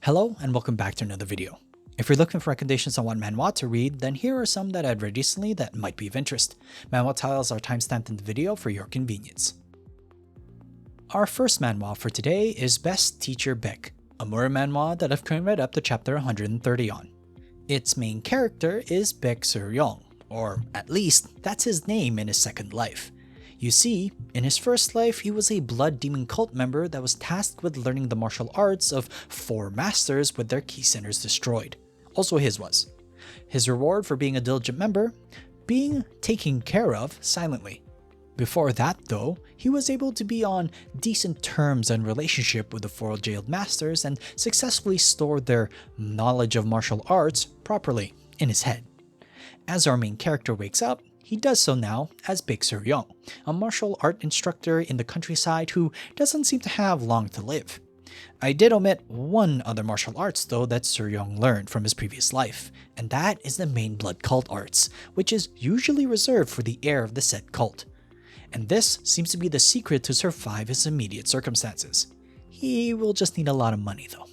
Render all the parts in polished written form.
Hello and welcome back to another video. If you're looking for recommendations on what manhwa to read, then here are some that I've read recently that might be of interest. Manhwa titles are timestamped in the video for your convenience. Our first manhwa for today is Best Teacher Baek, a murder manhwa that I've currently read up to chapter 130 on. Its main character is Baek Soo-young, or at least that's his name in his second life. You see, in his first life, he was a blood demon cult member that was tasked with learning the martial arts of 4 masters with their key centers destroyed. Also his was. His reward for being a diligent member? Being taken care of silently. Before that though, he was able to be on decent terms and relationship with the 4 jailed masters and successfully store their knowledge of martial arts properly in his head. As our main character wakes up, he does so now as Baek Soo-young, a martial art instructor in the countryside who doesn't seem to have long to live. I did omit one other martial arts though that Soo-young learned from his previous life, and that is the main blood cult arts, which is usually reserved for the heir of the said cult. And this seems to be the secret to survive his immediate circumstances. He will just need a lot of money though.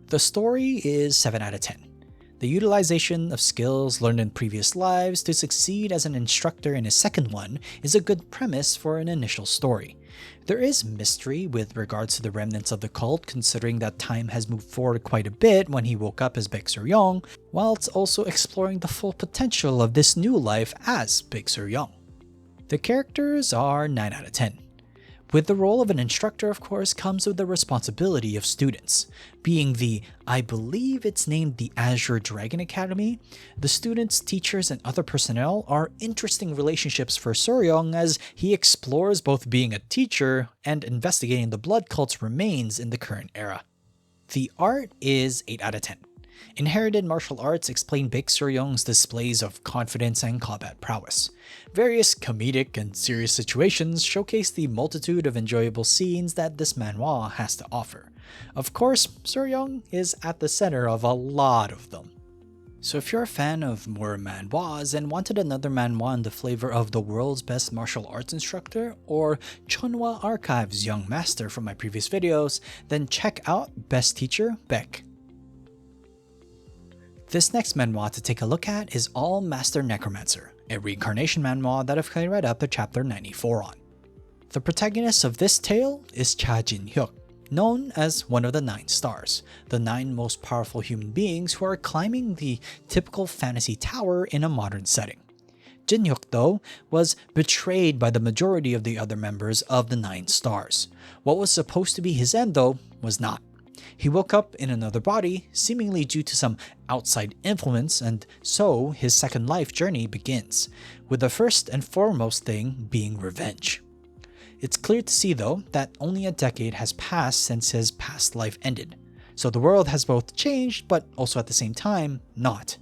The story is 7 out of 10. The utilization of skills learned in previous lives to succeed as an instructor in his second one is a good premise for an initial story. There is mystery with regards to the remnants of the cult, considering that time has moved forward quite a bit when he woke up as Baek Soo-young, whilst also exploring the full potential of this new life as Baek Soo-young. The characters are 9 out of 10. With the role of an instructor, of course, comes with the responsibility of students. Being I believe it's named the Azure Dragon Academy, the students, teachers, and other personnel are interesting relationships for Soo-young as he explores both being a teacher and investigating the blood cult's remains in the current era. The art is 8 out of 10. Inherited martial arts explain Baek Soo-young's displays of confidence and combat prowess. Various comedic and serious situations showcase the multitude of enjoyable scenes that this manhwa has to offer. Of course, Soo-young is at the center of a lot of them. So if you're a fan of more manhwas and wanted another manhwa in the flavor of the world's best martial arts instructor or Chunhwa Archive's young master from my previous videos, then check out Best Teacher Baek. This next manhwa to take a look at is All Master Necromancer, a reincarnation manhwa that I've currently read up to chapter 94 on. The protagonist of this tale is Cha Jin-hyuk, known as one of the 9 stars, the 9 most powerful human beings who are climbing the typical fantasy tower in a modern setting. Jin-hyuk, though, was betrayed by the majority of the other members of the 9 stars. What was supposed to be his end, though, was not. He woke up in another body, seemingly due to some outside influence, and so his second life journey begins, with the first and foremost thing being revenge. It's clear to see though that only a decade has passed since his past life ended, so the world has both changed but also at the same time not.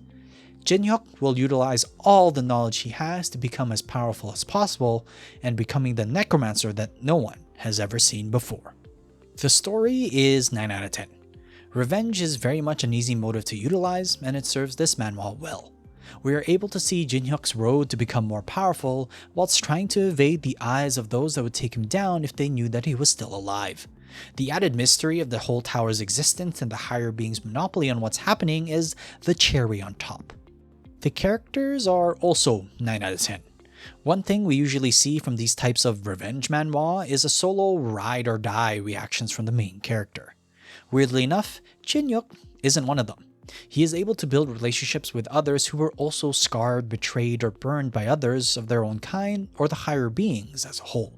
Jin-hyuk will utilize all the knowledge he has to become as powerful as possible and becoming the necromancer that no one has ever seen before. The story is 9 out of 10. Revenge is very much an easy motive to utilize, and it serves this manhwa well. We are able to see Jin-hyuk's road to become more powerful whilst trying to evade the eyes of those that would take him down if they knew that he was still alive. The added mystery of the whole tower's existence and the higher being's monopoly on what's happening is the cherry on top. The characters are also 9 out of 10. One thing we usually see from these types of revenge manhwa is a solo ride or die reactions from the main character. Weirdly enough, Jin-hyuk isn't one of them. He is able to build relationships with others who were also scarred, betrayed, or burned by others of their own kind or the higher beings as a whole.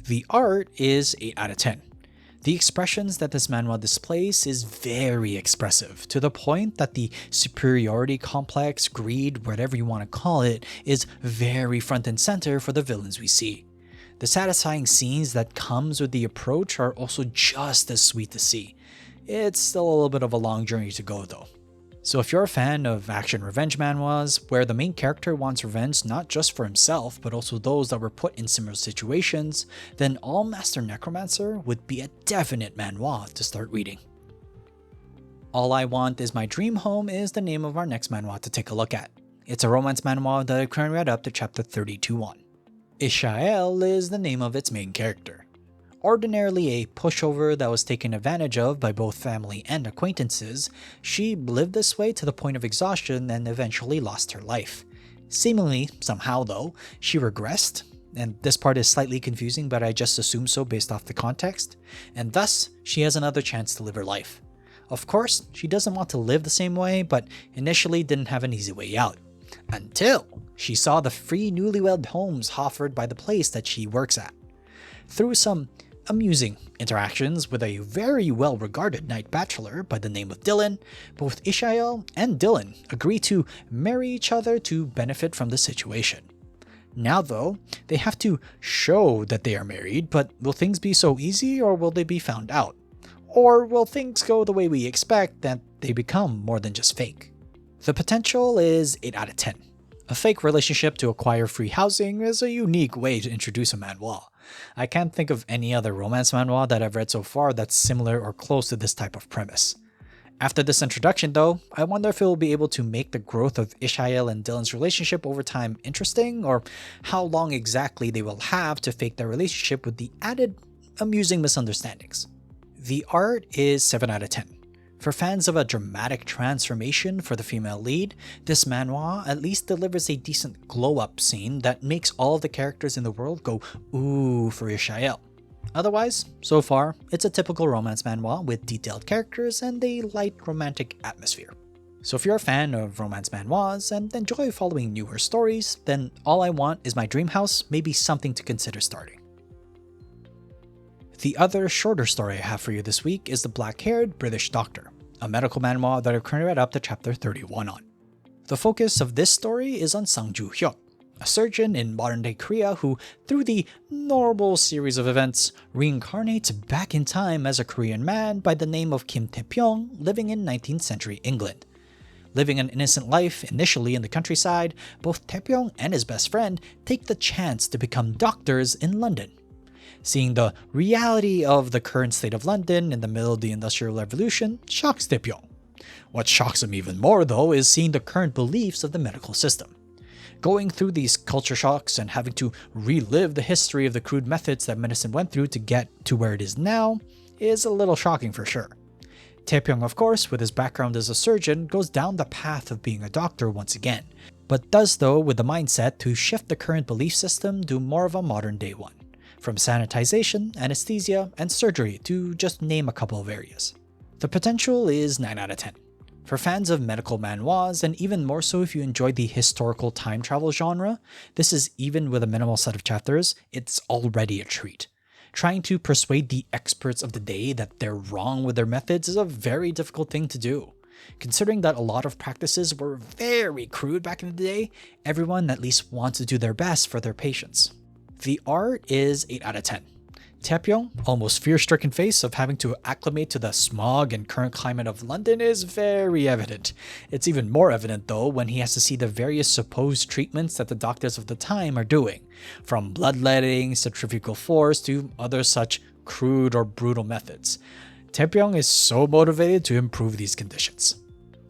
The art is 8 out of 10. The expressions that this manhwa displays is very expressive, to the point that the superiority complex, greed, whatever you want to call it, is very front and center for the villains we see. The satisfying scenes that comes with the approach are also just as sweet to see. It's still a little bit of a long journey to go though. So if you're a fan of action revenge manhwas, where the main character wants revenge not just for himself, but also those that were put in similar situations, then All Master Necromancer would be a definite manhwa to start reading. All I Want Is My Dream Home is the name of our next manhwa to take a look at. It's a romance manhwa that I've currently read up to chapter 32 on. Ishael is the name of its main character. Ordinarily a pushover that was taken advantage of by both family and acquaintances, she lived this way to the point of exhaustion and eventually lost her life. Seemingly, somehow though, she regressed, and this part is slightly confusing but I just assume so based off the context, and thus she has another chance to live her life. Of course, she doesn't want to live the same way, but initially didn't have an easy way out. Until she saw the free newlywed homes offered by the place that she works at. Through some amusing interactions with a very well-regarded night bachelor by the name of Dylan, both Ishael and Dylan agree to marry each other to benefit from the situation. Now though, they have to show that they are married, but will things be so easy or will they be found out? Or will things go the way we expect that they become more than just fake? The potential is 8 out of 10. A fake relationship to acquire free housing is a unique way to introduce a manhwa. I can't think of any other romance manhwa that I've read so far that's similar or close to this type of premise. After this introduction though, I wonder if it will be able to make the growth of Ishael and Dylan's relationship over time interesting, or how long exactly they will have to fake their relationship with the added amusing misunderstandings. The art is 7 out of 10. For fans of a dramatic transformation for the female lead, this manhwa at least delivers a decent glow-up scene that makes all of the characters in the world go ooh for Ishael. Otherwise, so far, it's a typical romance manhwa with detailed characters and a light romantic atmosphere. So if you're a fan of romance manhwas and enjoy following newer stories, then All I Want Is My Dream House may be something to consider starting. The other shorter story I have for you this week is The Black-Haired British Doctor, a medical manhwa that I've currently read up to chapter 31 on. The focus of this story is on Sang Joo-hyuk, a surgeon in modern-day Korea who, through the normal series of events, reincarnates back in time as a Korean man by the name of Kim Tae-pyong living in 19th century England. Living an innocent life initially in the countryside, both Tae-pyong and his best friend take the chance to become doctors in London. Seeing the reality of the current state of London in the middle of the Industrial Revolution shocks Tae-pyong. What shocks him even more though is seeing the current beliefs of the medical system. Going through these culture shocks and having to relive the history of the crude methods that medicine went through to get to where it is now is a little shocking for sure. Tae-pyong, of course, with his background as a surgeon, goes down the path of being a doctor once again, but does though with the mindset to shift the current belief system to more of a modern day one. From sanitization, anesthesia, and surgery to just name a couple of areas. The potential is 9 out of 10. For fans of medical manhwas, and even more so if you enjoy the historical time travel genre, this is even with a minimal set of chapters, it's already a treat. Trying to persuade the experts of the day that they're wrong with their methods is a very difficult thing to do. Considering that a lot of practices were very crude back in the day, everyone at least wants to do their best for their patients. The art is 8 out of 10. Tae-pyong, almost fear-stricken face of having to acclimate to the smog and current climate of London is very evident. It's even more evident though when he has to see the various supposed treatments that the doctors of the time are doing, from bloodletting, centrifugal force to other such crude or brutal methods. Tae-pyong is so motivated to improve these conditions.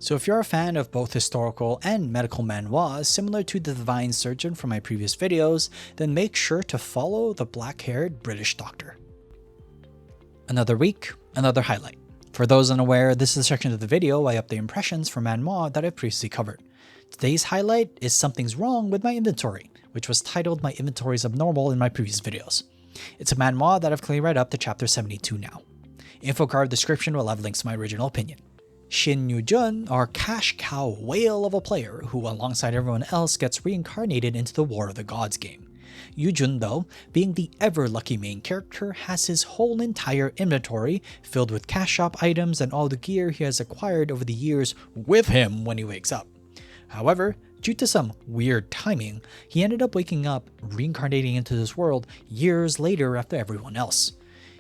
So if you're a fan of both historical and medical manhwas similar to The Divine Surgeon from my previous videos, then make sure to follow The Black-Haired British Doctor. Another week, another highlight. For those unaware, this is the section of the video I update impressions for manhwa that I've previously covered. Today's highlight is Something's Wrong with My Inventory, which was titled My Inventory is Abnormal in my previous videos. It's a manhwa that I've clearly read up to chapter 72 now. Info card description will have links to my original opinion. Shin Yu-jun, our cash cow whale of a player who alongside everyone else gets reincarnated into the War of the Gods game. Yu-jun though, being the ever-lucky main character, has his whole entire inventory filled with cash shop items and all the gear he has acquired over the years with him when he wakes up. However, due to some weird timing, he ended up waking up, reincarnating into this world years later after everyone else.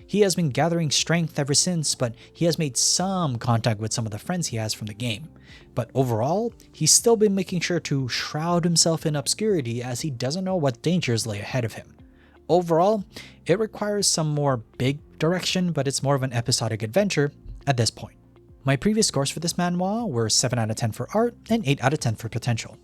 He has been gathering strength ever since, but he has made some contact with some of the friends he has from the game. But overall, he's still been making sure to shroud himself in obscurity as he doesn't know what dangers lay ahead of him. Overall, it requires some more big direction, but it's more of an episodic adventure at this point. My previous scores for this manhwa were 7 out of 10 for art and 8 out of 10 for potential.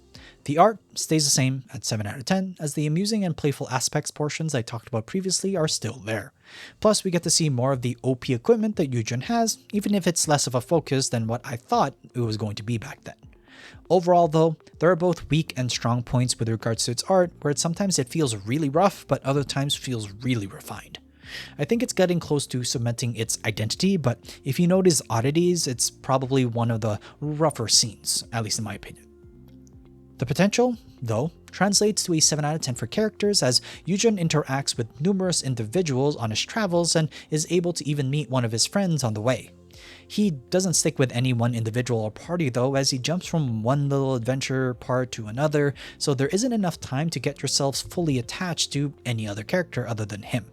The art stays the same at 7 out of 10, as the amusing and playful aspects portions I talked about previously are still there. Plus, we get to see more of the OP equipment that Yujin has, even if it's less of a focus than what I thought it was going to be back then. Overall though, there are both weak and strong points with regards to its art, where sometimes it feels really rough, but other times feels really refined. I think it's getting close to cementing its identity, but if you notice oddities, it's probably one of the rougher scenes, at least in my opinion. The potential, though, translates to a 7 out of 10 for characters, as Yujin interacts with numerous individuals on his travels and is able to even meet one of his friends on the way. He doesn't stick with any one individual or party though, as he jumps from one little adventure part to another, so there isn't enough time to get yourselves fully attached to any other character other than him.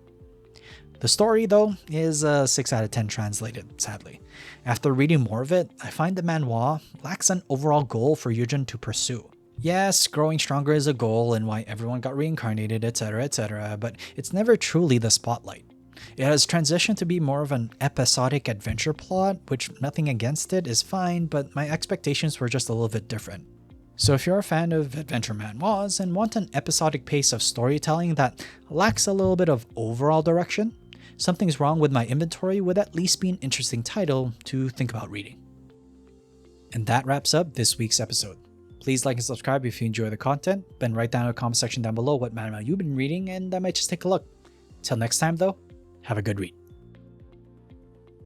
The story, though, is a 6 out of 10 translated, sadly. After reading more of it, I find the manhwa lacks an overall goal for Yujin to pursue. Yes, growing stronger is a goal and why everyone got reincarnated, etc., but it's never truly the spotlight. It has transitioned to be more of an episodic adventure plot, which nothing against it is fine, but my expectations were just a little bit different. So if you're a fan of adventure manhwas and want an episodic pace of storytelling that lacks a little bit of overall direction, Something's Wrong with My Inventory would at least be an interesting title to think about reading. And that wraps up this week's episode. Please like and subscribe if you enjoy the content, then write down in the comment section down below what manhwa you've been reading and I might just take a look. Till next time though, have a good read.